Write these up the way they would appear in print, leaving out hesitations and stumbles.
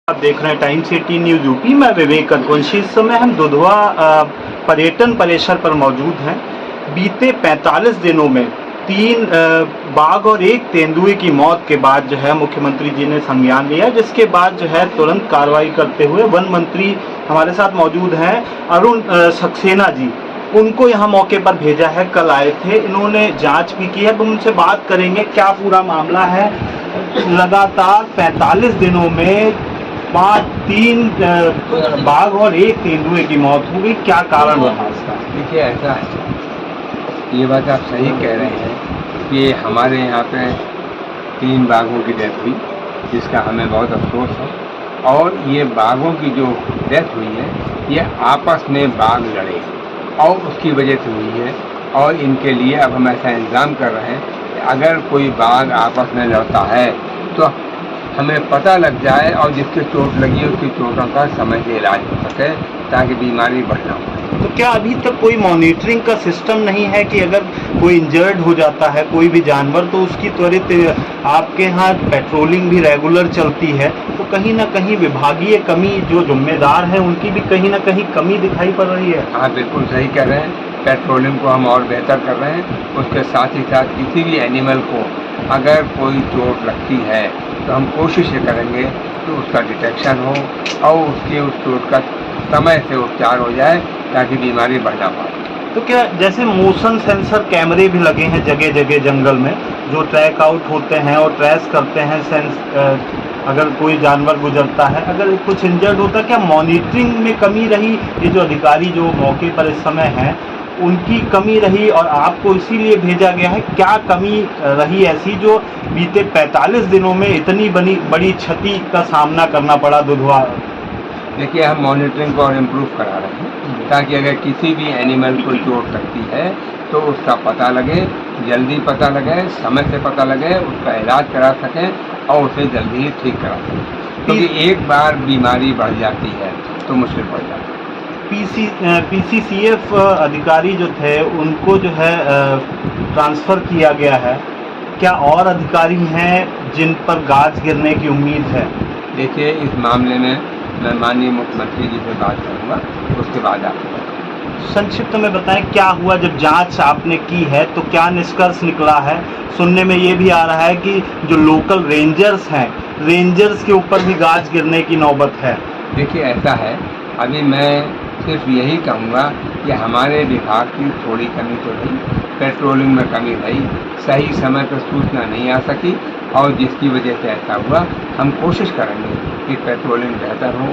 आप देख रहे हैं टाइम्स 18 न्यूज यूपी। मैं विवेक रघुवंशी। इस समय हम दुधवा पर्यटन परिसर पर मौजूद हैं। बीते 45 दिनों में 3 बाघ और 1 तेंदुए की मौत के बाद जो है मुख्यमंत्री जी ने संज्ञान लिया, जिसके बाद जो है तुरंत कार्रवाई करते हुए वन मंत्री हमारे साथ मौजूद हैं अरुण सक्सेना जी, उनको यहाँ मौके पर भेजा है। कल आए थे, इन्होंने जांच भी की है। अब उनसे बात करेंगे क्या पूरा मामला है। लगातार 45 दिनों में 3 बाघ और 1 तेंदुए की मौत हो गई, क्या कारण रहा इसका? देखिए, ऐसा है, ये बात आप सही कह रहे हैं कि हमारे यहाँ पे 3 बाघों की डेथ हुई, जिसका हमें बहुत अफसोस है। और ये बाघों की जो डेथ हुई है, ये आपस में बाघ लड़े और उसकी वजह से हुई है। और इनके लिए अब हम ऐसा इंतज़ाम कर रहे हैं कि अगर कोई बाघ आपस में लड़ता है तो हमें पता लग जाए और जिसके चोट लगी है उसकी चोटों का समय से इलाज हो सके, ताकि बीमारी बढ़ ना पाए। तो क्या अभी तक कोई मॉनिटरिंग का सिस्टम नहीं है कि अगर कोई इंजर्ड हो जाता है कोई भी जानवर तो उसकी त्वरित आपके यहाँ पेट्रोलिंग भी रेगुलर चलती है, तो कहीं ना कहीं विभागीय कमी, जो जिम्मेदार है उनकी भी कहीं ना कहीं कमी दिखाई पड़ रही है? हाँ, बिल्कुल सही कह रहे हैं। पेट्रोलिंग को हम और बेहतर कर रहे हैं। उसके साथ ही साथ किसी भी एनिमल को अगर कोई चोट लगती है तो हम कोशिश ये करेंगे कि उसका डिटेक्शन हो और उसकी उस चोट का समय से उपचार हो जाए, ताकि बीमारी बढ़ ना पाए। तो क्या जैसे मोशन सेंसर कैमरे भी लगे हैं जगह जगह जंगल में, जो ट्रैक आउट होते हैं और ट्रेस करते हैं अगर कोई जानवर गुजरता है, अगर कुछ इंजर्ड होता है, क्या मॉनिटरिंग में कमी रही? ये जो अधिकारी जो मौके पर इस समय हैं उनकी कमी रही और आपको इसीलिए भेजा गया है? क्या कमी रही ऐसी जो बीते 45 दिनों में इतनी बड़ी क्षति का सामना करना पड़ा दुधवा? देखिए, हम मॉनिटरिंग को और इम्प्रूव करा रहे हैं, ताकि अगर किसी भी एनिमल को चोट लगती है तो उसका पता लगे, जल्दी पता लगे, समय से पता लगे, उसका इलाज करा सकें और उसे जल्दी ही ठीक करा सकें। क्योंकि एक बार बीमारी बढ़ जाती है तो मुश्किल पड़ जाती है। पीसीसीएफ अधिकारी जो थे उनको जो है ट्रांसफ़र किया गया है। क्या और अधिकारी हैं जिन पर गाज गिरने की उम्मीद है? देखिए, इस मामले में मैं माननीय मुख्यमंत्री जी से बात करूँगा, उसके बाद आपको संक्षिप्त में बताएं क्या हुआ जब जांच आपने की है, तो क्या निष्कर्ष निकला है? सुनने में ये भी आ रहा है कि जो लोकल रेंजर्स हैं, रेंजर्स के ऊपर भी गाज गिरने की नौबत है। देखिए, ऐसा है, अभी मैं सिर्फ यही कहूँगा कि हमारे विभाग की थोड़ी कमी तो रही, पेट्रोलिंग में कमी रही, सही समय पर सूचना नहीं आ सकी और जिसकी वजह से ऐसा हुआ। हम कोशिश करेंगे कि पेट्रोलिंग बेहतर हो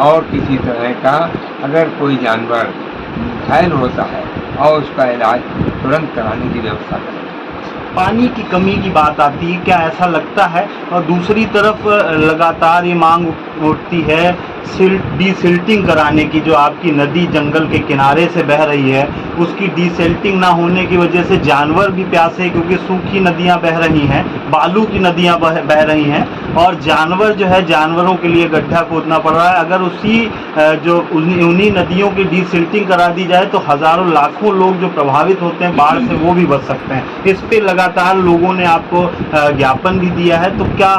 और किसी तरह का अगर कोई जानवर घायल होता है और उसका इलाज तुरंत कराने की व्यवस्था करें। पानी की कमी की बात आती है, क्या ऐसा लगता है? और दूसरी तरफ लगातार ये मांग उठती है डीसिल्टिंग कराने की, जो आपकी नदी जंगल के किनारे से बह रही है, उसकी डीसिल्टिंग ना होने की वजह से जानवर भी प्यासे, क्योंकि सूखी नदियां बह रही हैं, बालू की नदियां बह रही हैं और जानवर जो है, जानवरों के लिए गड्ढा खोदना पड़ रहा है। अगर उन्हीं नदियों की डीसिल्टिंग करा दी जाए तो हज़ारों लाखों लोग जो प्रभावित होते हैं बाढ़ से, वो भी बच सकते हैं। इस पे लगातार लोगों ने आपको ज्ञापन भी दिया है, तो क्या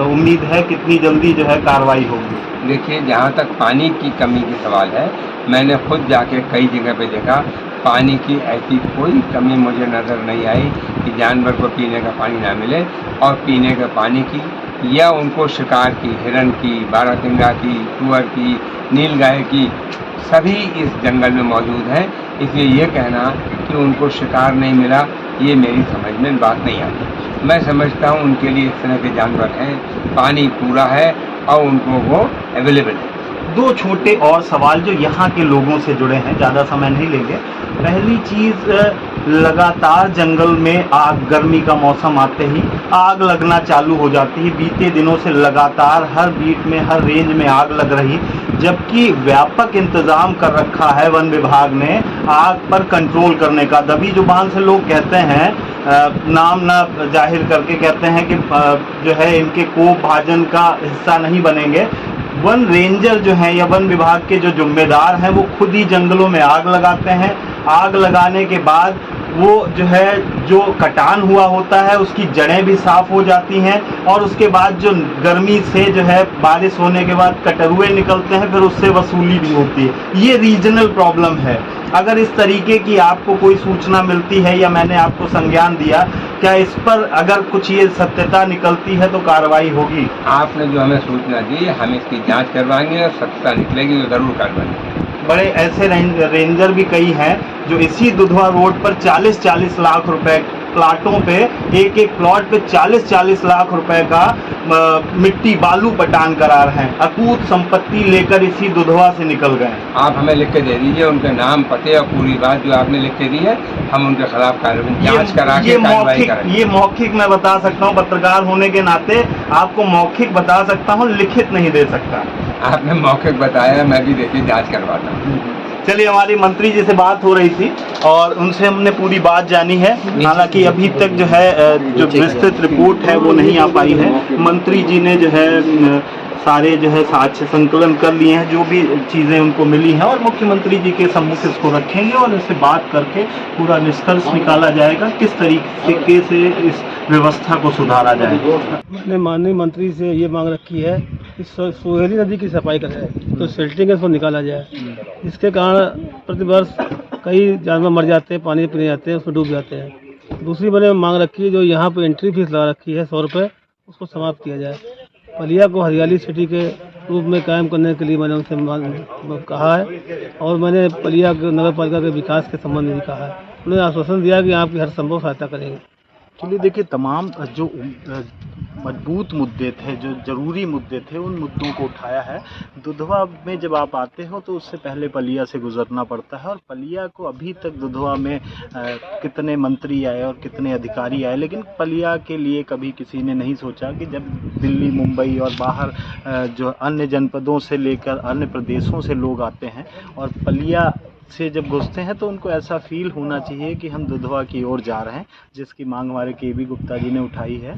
उम्मीद है कितनी जल्दी जो है कार्रवाई होगी? देखिए, जहाँ तक पानी की कमी की सवाल है, मैंने खुद जाके कई जगह पे देखा, पानी की ऐसी कोई कमी मुझे नज़र नहीं आई कि जानवर को पीने का पानी ना मिले। और पीने के पानी की या उनको शिकार की, हिरन की, बारहसिंगा की, सुअर की, नीलगाय की, सभी इस जंगल में मौजूद हैं। इसलिए ये कहना कि उनको शिकार नहीं मिला, ये मेरी समझ में बात नहीं आती। मैं समझता हूँ उनके लिए इस तरह के जानवर हैं, पानी पूरा है और उनको वो अवेलेबल है। 2 छोटे और सवाल जो यहाँ के लोगों से जुड़े हैं, ज़्यादा समय नहीं लेंगे। पहली चीज़, लगातार जंगल में आग, गर्मी का मौसम आते ही आग लगना चालू हो जाती है। बीते दिनों से लगातार हर बीट में, हर रेंज में आग लग रही, जबकि व्यापक इंतज़ाम कर रखा है वन विभाग ने आग पर कंट्रोल करने का। दबी जुबान से लोग कहते हैं, नाम ना जाहिर करके कहते हैं कि जो है इनके कोप भाजन का हिस्सा नहीं बनेंगे। वन रेंजर जो हैं या वन विभाग के जो जिम्मेदार हैं वो खुद ही जंगलों में आग लगाते हैं। आग लगाने के बाद वो जो है जो कटान हुआ होता है उसकी जड़ें भी साफ हो जाती हैं, और उसके बाद जो गर्मी से जो है बारिश होने के बाद कटरुए निकलते हैं, फिर उससे वसूली भी होती है। ये रीजनल प्रॉब्लम है। अगर इस तरीके की आपको कोई सूचना मिलती है या मैंने आपको संज्ञान दिया, क्या इस पर अगर कुछ ये सत्यता निकलती है तो कार्रवाई होगी? आपने जो हमें सूचना दी, हम इसकी जांच करवाएंगे और सत्यता निकलेगी तो ज़रूर कार्रवाई। बड़े ऐसे रेंजर भी कई हैं जो इसी दुधवा रोड पर 40-40 लाख रुपए प्लाटों पे, एक एक प्लॉट पे 40-40 लाख रुपए का मिट्टी बालू पटान करा रहे हैं। अकूत संपत्ति लेकर इसी दुधवा से निकल गए। आप हमें लिख के दे दीजिए उनके नाम, पते और पूरी बात जो आपने लिख के दी है, हम उनके खिलाफ कार्रवाई जांच करा के कार्रवाई करेंगे। ये मौखिक मैं बता सकता हूँ, पत्रकार होने के नाते आपको मौखिक बता सकता हूँ, लिखित नहीं दे सकता। आपने मौखिक बताया, मैं भी देखिए जांच करवाता हूँ। चलिए, हमारी मंत्री जी से बात हो रही थी और उनसे हमने पूरी बात जानी है। हालांकि अभी तक जो है जो विस्तृत रिपोर्ट है वो नहीं आ पाई है। मंत्री जी ने जो है सारे जो है साक्ष्य संकलन कर लिए हैं, जो भी चीज़ें उनको मिली हैं, और मुख्यमंत्री जी के सम्मुख इसको रखेंगे और इससे बात करके पूरा निष्कर्ष निकाला जाएगा किस तरीके से इस व्यवस्था को सुधारा जाए। मैंने माननीय मंत्री से ये मांग रखी है कि सोहेली नदी की सफाई कराए, तो सिल्टिंग है उसको निकाला जाए। इसके कारण प्रतिवर्ष कई जानवर मर जाते हैं, पानी पीने जाते हैं, उसमें डूब जाते हैं। दूसरी मैंने मांग रखी है, जो यहाँ पे एंट्री फीस लगा रखी है 100 रुपये, उसको समाप्त किया जाए। पलिया को हरियाली सिटी के रूप में कायम करने के लिए मैंने उनसे कहा है, और मैंने पलिया के नगर पालिका के विकास के संबंध में भी कहा है। उन्होंने आश्वासन दिया कि आपकी हर संभव सहायता करेंगे। चलिए, देखिए, तमाम जो मजबूत मुद्दे थे, जो ज़रूरी मुद्दे थे, उन मुद्दों को उठाया है। दुधवा में जब आप आते हो तो उससे पहले पलिया से गुजरना पड़ता है, और पलिया को अभी तक दुधवा में कितने मंत्री आए और कितने अधिकारी आए, लेकिन पलिया के लिए कभी किसी ने नहीं सोचा कि जब दिल्ली, मुंबई और बाहर जो अन्य जनपदों से लेकर अन्य प्रदेशों से लोग आते हैं और पलिया से जब घुसते हैं तो उनको ऐसा फील होना चाहिए कि हम दुधवा की ओर जा रहे हैं, जिसकी मांग हमारे के बी गुप्ता जी ने उठाई है।